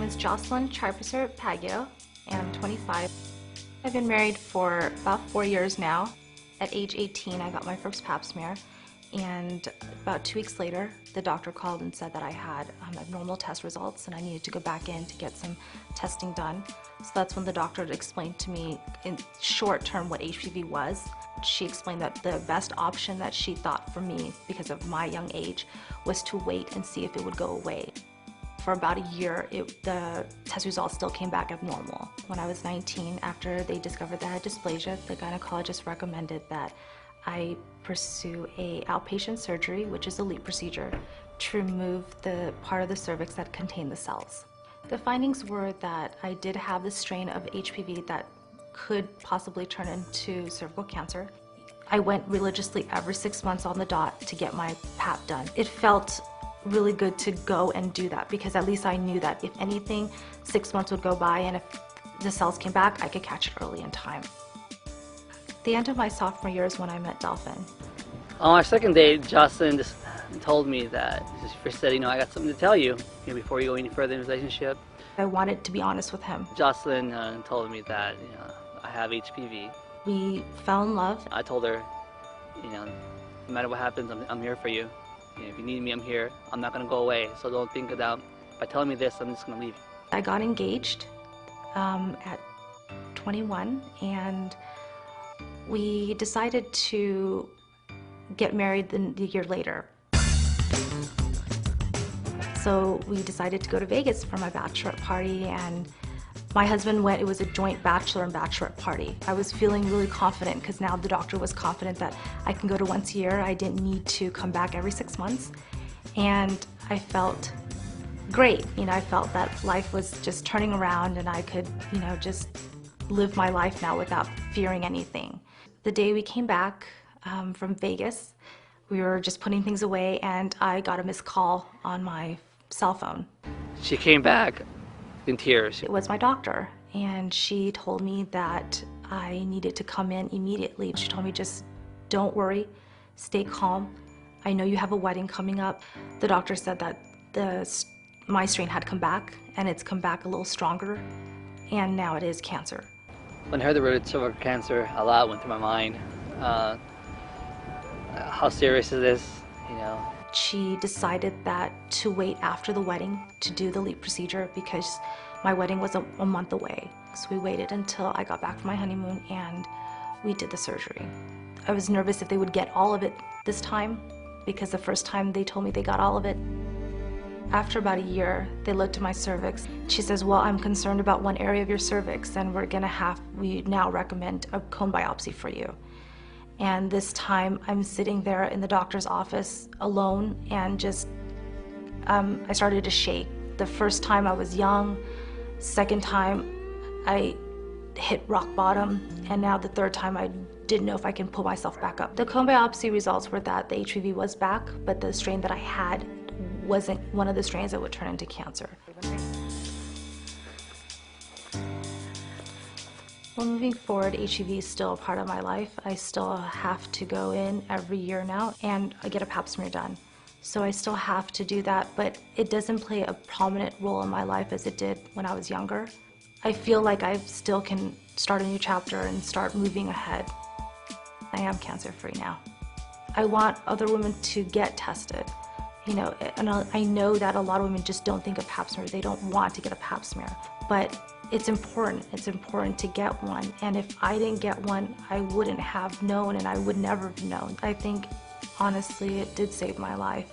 is Joslyn Pagio, and I'm 25. I've been married for about 4 years now. At age 18, I got my first pap smear, and about 2 weeks later, the doctor called and said that I had abnormal test results and I needed to go back in to get some testing done. So that's when the doctor explained to me in short term what HPV was. She explained that the best option that she thought for me, because of my young age, was to wait and see if it would go away. For about a year, the test results still came back abnormal. When I was 19, after they discovered that I had dysplasia, the gynecologist recommended that I pursue a outpatient surgery, which is a LEEP procedure, to remove the part of the cervix that contained the cells. The findings were that I did have the strain of HPV that could possibly turn into cervical cancer. I went religiously every 6 months on the dot to get my pap done. It felt really good to go and do that because at least I knew that if anything, 6 months would go by and if the cells came back, I could catch it early in time. The end of my sophomore year is when I met Dolphin. On our second date, Joslyn just told me that, she said, I got something to tell you, before you go any further in the relationship. I wanted to be honest with him. Joslyn told me that, I have HPV. We fell in love. I told her, no matter what happens, I'm here for you. If you need me, I'm here. I'm not going to go away, so don't think about, by telling me this, I'm just going to leave you. I got engaged at 21, and we decided to get married the year later. So we decided to go to Vegas for my bachelorette party, and my husband went. It was a joint bachelor and bachelorette party. I was feeling really confident because now the doctor was confident that I can go to once a year. I didn't need to come back every 6 months. And I felt great. I felt that life was just turning around and I could, just live my life now without fearing anything. The day we came back from Vegas, we were just putting things away and I got a missed call on my cell phone. She came back in tears. It was my doctor, and she told me that I needed to come in immediately. She told me, just don't worry, stay calm. I know you have a wedding coming up. The doctor said that my strain had come back, and it's come back a little stronger, and now it is cancer. When I heard the word cervical cancer, a lot went through my mind. How serious is this? She decided that to wait after the wedding to do the LEEP procedure because my wedding was a month away. So we waited until I got back from my honeymoon and we did the surgery. I was nervous if they would get all of it this time because the first time they told me they got all of it. After about a year, they looked at my cervix. She says, well, I'm concerned about one area of your cervix and we now recommend a cone biopsy for you. And this time I'm sitting there in the doctor's office alone and just, I started to shake. The first time I was young, second time I hit rock bottom, and now the third time I didn't know if I can pull myself back up. The cone biopsy results were that the HPV was back, but the strain that I had wasn't one of the strains that would turn into cancer. Well, moving forward, HPV is still a part of my life. I still have to go in every year now and I get a pap smear done. So I still have to do that, but it doesn't play a prominent role in my life as it did when I was younger. I feel like I still can start a new chapter and start moving ahead. I am cancer-free now. I want other women to get tested. And I know that a lot of women just don't think of pap smear. They don't want to get a pap smear, but it's important. It's important to get one. And if I didn't get one, I wouldn't have known and I would never have known. I think, honestly, it did save my life.